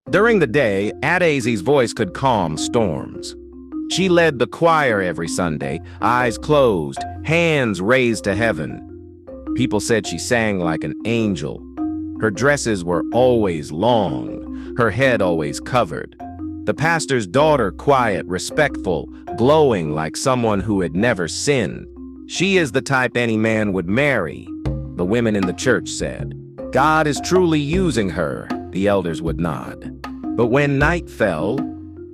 During the day, Adaisy's voice could calm storms. She led the choir every Sunday, eyes closed, hands raised to heaven. People said she sang like an angel. Her dresses were always long, her head always covered. The pastor's daughter quiet, respectful, glowing like someone who had never sinned. She is the type any man would marry, the women in the church said. God is truly using her, the elders would nod. But when night fell,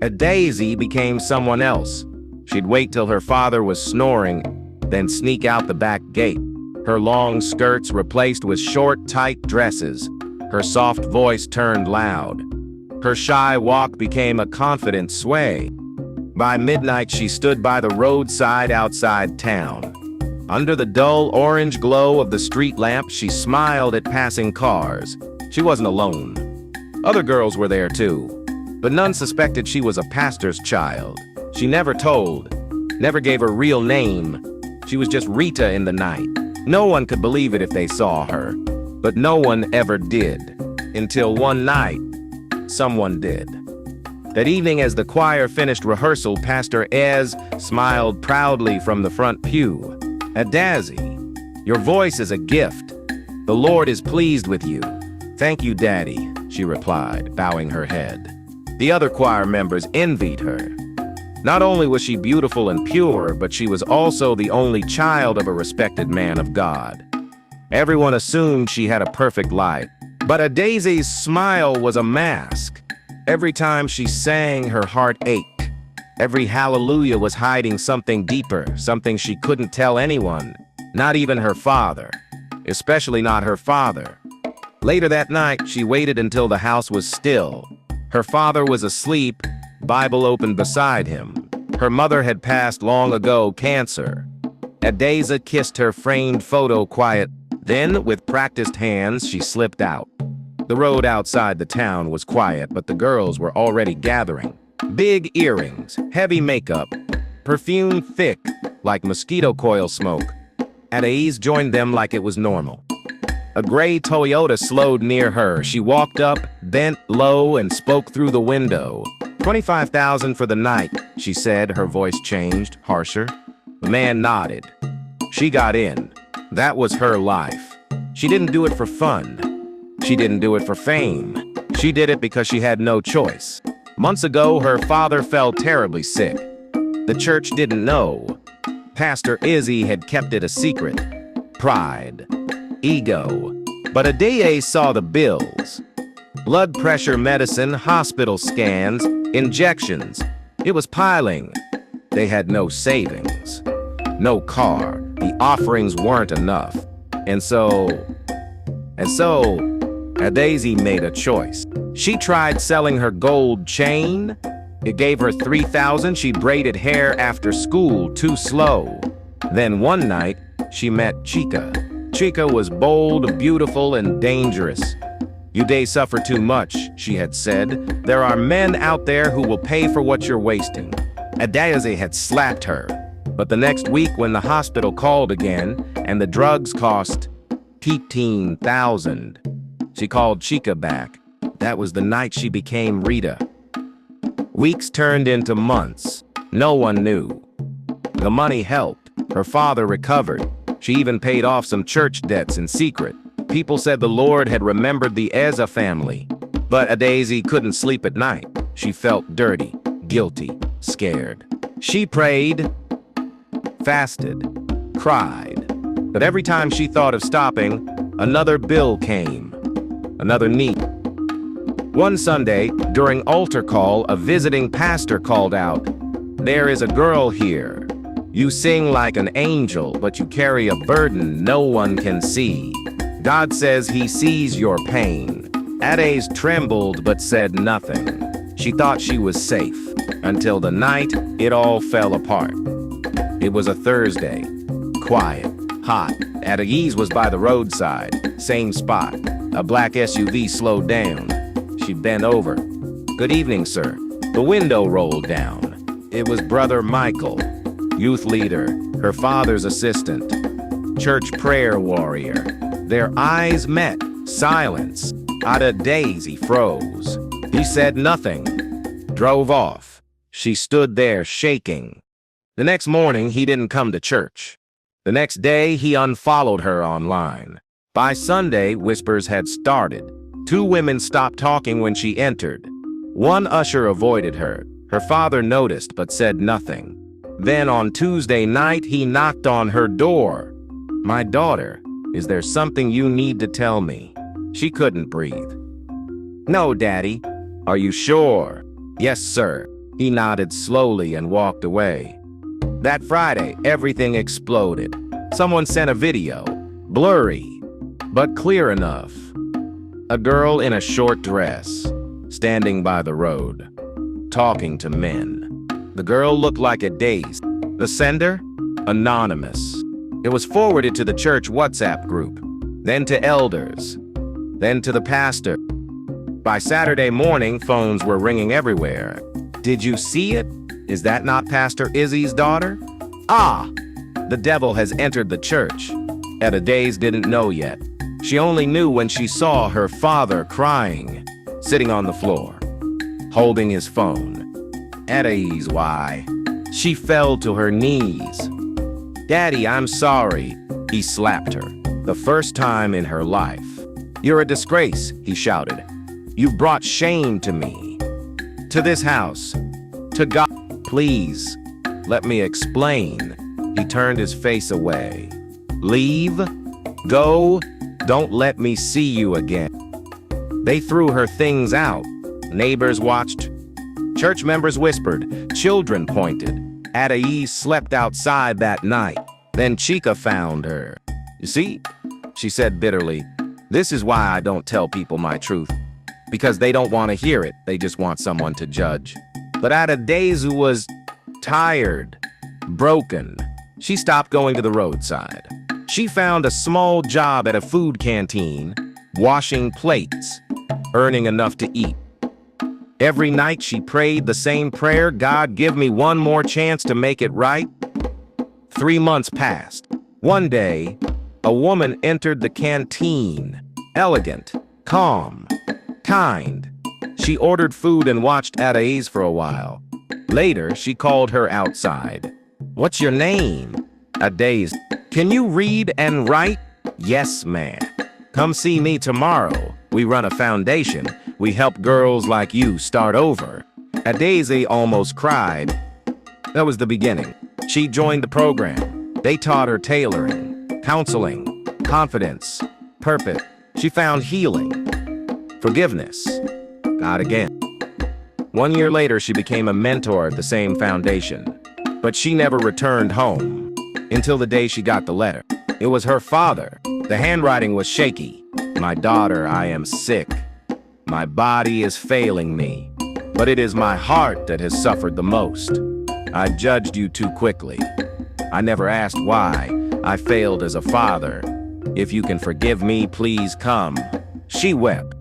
Adaisy became someone else. She'd wait till her father was snoring, then sneak out the back gate. Her long skirts replaced with short, tight dresses. Her soft voice turned loud. Her shy walk became a confident sway. By midnight, she stood by the roadside outside town. Under the dull orange glow of the street lamp, she smiled at passing cars. She wasn't alone. Other girls were there too, but none suspected she was a pastor's child. She never told, never gave her real name. She was just Rita in the night. No one could believe it if they saw her, but no one ever did. Until one night, someone did. That evening, as the choir finished rehearsal, Pastor Ez smiled proudly from the front pew. Adaisy, your voice is a gift. The Lord is pleased with you. Thank you, Daddy, she replied, bowing her head. The other choir members envied her. Not only was she beautiful and pure, but she was also the only child of a respected man of God. Everyone assumed she had a perfect life, but Adaisy's smile was a mask. Every time she sang, her heart ached. Every hallelujah was hiding something deeper, something she couldn't tell anyone, not even her father, especially not her father. Later that night, she waited until the house was still. Her father was asleep, Bible open beside him. Her mother had passed long ago, cancer. Adaisy kissed her framed photo quiet. Then, with practiced hands, she slipped out. The road outside the town was quiet, but the girls were already gathering. Big earrings, heavy makeup, perfume thick, like mosquito coil smoke. Adaisy's joined them like it was normal. A gray Toyota slowed near her. She walked up, bent low, and spoke through the window. 25,000 for the night, she said, her voice changed, harsher. The man nodded. She got in. That was her life. She didn't do it for fun. She didn't do it for fame. She did it because she had no choice. Months ago, her father fell terribly sick. The church didn't know. Pastor Izzy had kept it a secret. Pride. Ego. But Adaisy saw the bills. Blood pressure medicine, hospital scans, injections. It was piling. They had no savings. No car. The offerings weren't enough. And so, Adaisy made a choice. She tried selling her gold chain. It gave her 3,000. She braided hair after school, too slow. Then one night, she met Chica. Chica was bold, beautiful, and dangerous. You day suffer too much, she had said. There are men out there who will pay for what you're wasting. Adaisy had slapped her. But the next week, when the hospital called again, and the drugs cost 15,000, she called Chica back. That was the night she became Rita. Weeks turned into months. No one knew. The money helped. Her father recovered. She even paid off some church debts in secret. People said the Lord had remembered the Eza family. But Adaisy couldn't sleep at night. She felt dirty, guilty, scared. She prayed, fasted, cried. But every time she thought of stopping, another bill came. Another need. One Sunday, during altar call, a visiting pastor called out, "There is a girl here. You sing like an angel, but you carry a burden no one can see. God says he sees your pain." Adaisy trembled but said nothing. She thought she was safe, until the night it all fell apart. It was a Thursday. Quiet, hot. Adaisy was by the roadside, same spot. A black SUV slowed down. She bent over. "Good evening, sir." The window rolled down. It was Brother Michael, youth leader, her father's assistant, church prayer warrior. Their eyes met. Silence. Adaisy froze. He said nothing, drove off. She stood there shaking. The next morning, he didn't come to church. The next day, he unfollowed her online. By Sunday, whispers had started. 2 women stopped talking when she entered. One usher avoided her. Her father noticed but said nothing. Then on Tuesday night, he knocked on her door. "My daughter, is there something you need to tell me?" She couldn't breathe. "No, Daddy." "Are you sure?" "Yes, sir." He nodded slowly and walked away. That Friday, everything exploded. Someone sent a video, blurry, but clear enough. A girl in a short dress, standing by the road, talking to men. The girl looked like a daze. The sender? Anonymous. It was forwarded to the church WhatsApp group, then to elders, then to the pastor. By Saturday morning, phones were ringing everywhere. "Did you see it? Is that not Pastor Izzy's daughter?" "Ah, the devil has entered the church." Etta Days didn't know yet. She only knew when she saw her father crying, sitting on the floor, holding his phone. Eddie's why. She fell to her knees. "Daddy, I'm sorry." He slapped her, the first time in her life. "You're a disgrace," he shouted. "You've brought shame to me, to this house, to God. Please, let me explain." He turned his face away. "Leave. Go. Don't let me see you again." They threw her things out. Neighbors watched. Church members whispered. Children pointed. Adais slept outside that night. Then Chica found her. "You see," she said bitterly, "this is why I don't tell people my truth. Because they don't want to hear it. They just want someone to judge." But Adais was tired, broken. She stopped going to the roadside. She found a small job at a food canteen, washing plates, earning enough to eat. Every night she prayed the same prayer, "God, give me one more chance to make it right." 3 months passed. One day, a woman entered the canteen, elegant, calm, kind. She ordered food and watched Adais for a while. Later, she called her outside. "What's your name?" Adais. "Can you read and write?" "Yes, ma'am." "Come see me tomorrow. We run a foundation. We help girls like you start over." Adais almost cried. That was the beginning. She joined the program. They taught her tailoring, counseling, confidence, purpose. She found healing, forgiveness, God again. 1 year later, she became a mentor at the same foundation. But she never returned home until the day she got the letter. It was her father. The handwriting was shaky. "My daughter, I am sick. My body is failing me, but it is my heart that has suffered the most. I judged you too quickly. I never asked why. I failed as a father. If you can forgive me, please come." She wept.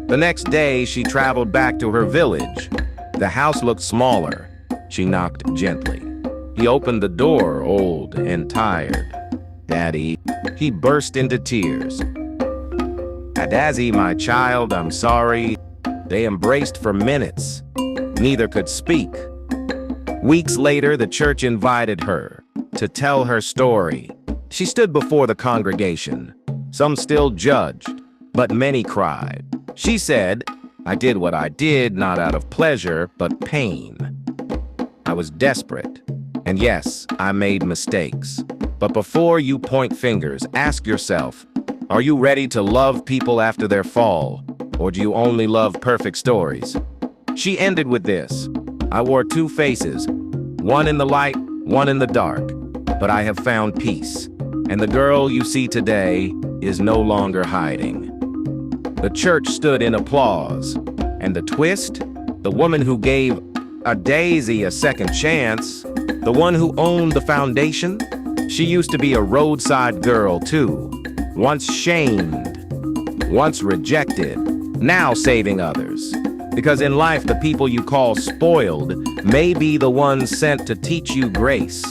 The next day, she traveled back to her village. The house looked smaller. She knocked gently. He opened the door, old and tired. "Daddy." He burst into tears. "Adazzy, my child, I'm sorry." They embraced for minutes. Neither could speak. Weeks later, the church invited her to tell her story. She stood before the congregation. Some still judged, but many cried. She said, "I did what I did, not out of pleasure, but pain. I was desperate. And yes, I made mistakes. But before you point fingers, ask yourself, are you ready to love people after their fall? Or do you only love perfect stories?" She ended with this. "I wore 2 faces, one in the light, one in the dark. But I have found peace. And the girl you see today is no longer hiding." The church stood in applause. And the twist? The woman who gave Adazzy a second chance, the one who owned the foundation, she used to be a roadside girl too. Once shamed, once rejected, now saving others. Because in life, the people you call spoiled may be the ones sent to teach you grace.